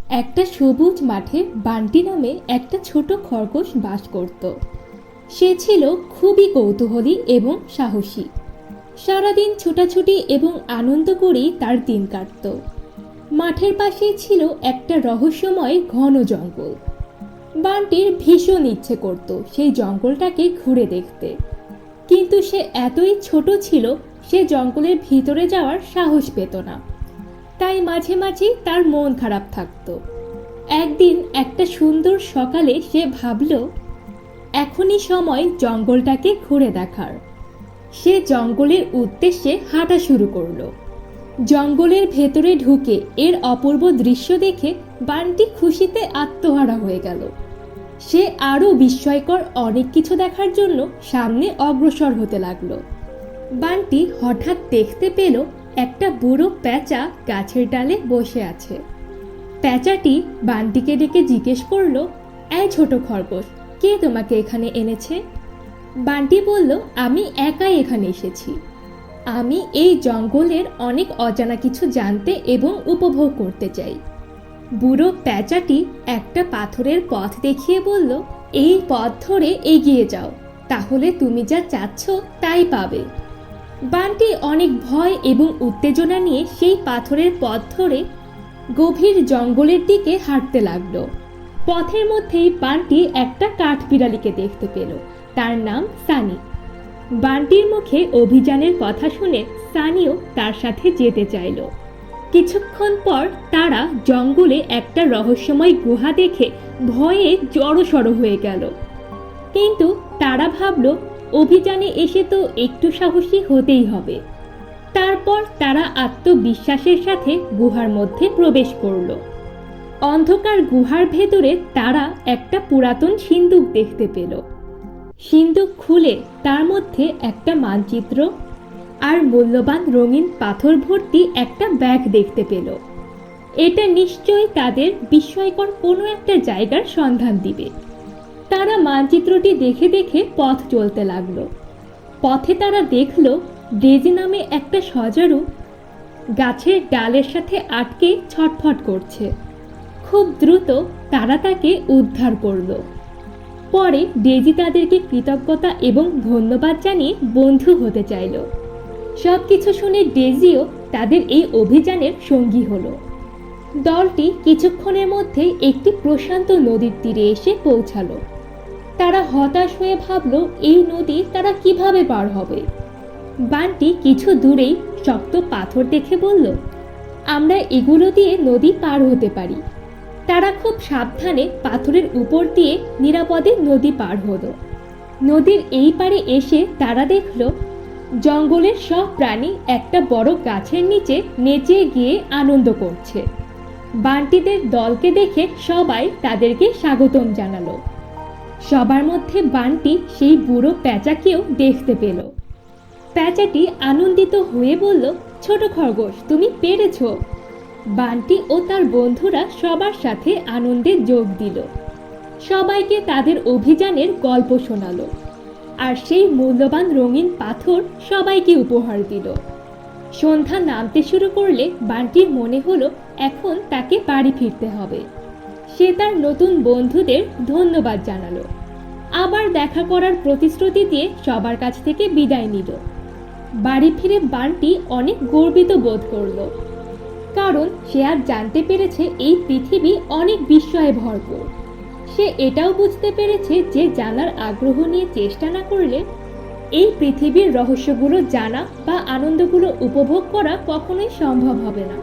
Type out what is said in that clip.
একটা সবুজ মাঠে বান্টি নামে একটা ছোট খরগোশ বাস করত। সে ছিল খুবই কৌতূহলী এবং সাহসী। সারাদিন ছোটাছুটি এবং আনন্দ করেই তার দিন কাটত। মাঠের পাশেই ছিল একটা রহস্যময় ঘন জঙ্গল। বান্টির ভীষণ ইচ্ছে করত সেই জঙ্গলটাকে ঘুরে দেখতে, কিন্তু সে এতই ছোট ছিল, সে জঙ্গলের ভিতরে যাওয়ার সাহস পেত না। তাই মাঝে মাঝেই তার মন খারাপ থাকত। একদিন একটা সুন্দর সকালে সে ভাবল, এখনই সময় জঙ্গলটাকে ঘুরে দেখার। সে জঙ্গলের উদ্দেশ্যে হাঁটা শুরু করলো। জঙ্গলের ভেতরে ঢুকে এর অপূর্ব দৃশ্য দেখে বান্টি খুশিতে আত্মহারা হয়ে গেল। সে আরও বিস্ময়কর অনেক কিছু দেখার জন্য সামনে অগ্রসর হতে লাগলো। বান্টি হঠাৎ দেখতে পেল একটা বুড়ো প্যাঁচা গাছের ডালে বসে আছে। প্যাঁচাটি বান্টিকে ডেকে জিজ্ঞেস করলো, এই ছোট খরগোশ, কে তোমাকে এখানে এনেছে? বান্টি বলল, আমি একাই এখানে এসেছি। আমি এই জঙ্গলের অনেক অজানা কিছু জানতে এবং উপভোগ করতে চাই। বুড়ো প্যাঁচাটি একটা পাথরের পথ দেখিয়ে বলল, এই পথ ধরে এগিয়ে যাও, তাহলে তুমি যা চাচ্ছ তাই পাবে। বান্টি অনেক ভয় এবং উত্তেজনা নিয়ে সেই পাথরের পথ ধরে গভীর জঙ্গলের দিকে হাঁটতে লাগলো। পথের মধ্যেই বান্টি একটা কাঠবিড়ালিকে দেখতে পেল। তার নাম সানি। বান্টির মুখে অভিযানের কথা শুনে সানিও তার সাথে যেতে চাইল। কিছুক্ষণ পর তারা জঙ্গলে একটা রহস্যময় গুহা দেখে ভয়ে জড়সড় হয়ে গেল। কিন্তু তারা ভাবল, অভিযানে এসে তো একটু সাহসী হতেই হবে। তারপর তারা আত্মবিশ্বাসের সাথে গুহার মধ্যে প্রবেশ করল। অন্ধকার গুহার ভেতরে তারা একটা পুরাতন সিন্দুক দেখতে পেল। সিন্দুক খুলে তার মধ্যে একটা মানচিত্র আর মূল্যবান রঙিন পাথর ভর্তি একটা ব্যাগ দেখতে পেল। এটা নিশ্চয়ই তাদের বিস্ময়কর কোনো একটা জায়গার সন্ধান দিবে। তারা মানচিত্রটি দেখে দেখে পথ চলতে লাগলো। পথে তারা দেখল ডেজি নামে একটা সজারু গাছের ডালের সাথে আটকে ছটফট করছে। খুব দ্রুত তারা তাকে উদ্ধার করলো। পরে ডেজি তাদেরকে কৃতজ্ঞতা এবং ধন্যবাদ জানিয়ে বন্ধু হতে চাইল। সবকিছু শুনে ডেজিও তাদের এই অভিযানের সঙ্গী হলো। দলটি কিছুক্ষণের মধ্যেই একটি প্রশান্ত নদীর তীরে এসে পৌঁছালো। তারা হতাশ হয়ে ভাবল, এই নদী তারা কিভাবে পার হবে। বান্টি কিছু দূরেই শক্ত পাথর দেখে বলল, আমরা এগুলো দিয়ে নদী পার হতে পারি। তারা খুব সাবধানে পাথরের উপর দিয়ে নিরাপদে নদী পার হলো। নদীর এই পারে এসে তারা দেখল জঙ্গলের সব প্রাণী একটা বড় গাছের নিচে নেচে গিয়ে আনন্দ করছে। বান্টিদের দলকে দেখে সবাই তাদেরকে স্বাগতম জানালো। সবার মধ্যে বান্টি সেই বুড়ো প্যাঁচাকেও দেখতে পেল। প্যাঁচাটি আনন্দিত হয়ে বলল, ছোট খরগোশ, তুমি পেরেছো। বান্টি ও তার বন্ধুরা সবার সাথে আনন্দে যোগ দিল। সবাইকে তাদের অভিযানের গল্প শোনালো আর সেই মূল্যবান রঙিন পাথর সবাইকে উপহার দিল। সন্ধ্যা নামতে শুরু করলে বান্টির মনে হলো এখন তাকে বাড়ি ফিরতে হবে। সে তার নতুন বন্ধুদের ধন্যবাদ জানালো, আবার দেখা করার প্রতিশ্রুতি দিয়ে সবার কাছ থেকে বিদায় নিল। বাড়ি ফিরে বান্টি অনেক গর্বিত বোধ করলো, কারণ সে আজ জানতে পেরেছে এই পৃথিবী অনেক বিস্ময়ে ভরপুর। সে এটাও বুঝতে পেরেছে যে জানার আগ্রহ নিয়ে চেষ্টা না করলে এই পৃথিবীর রহস্যগুলো জানা বা আনন্দগুলো উপভোগ করা কখনোই সম্ভব হবে না।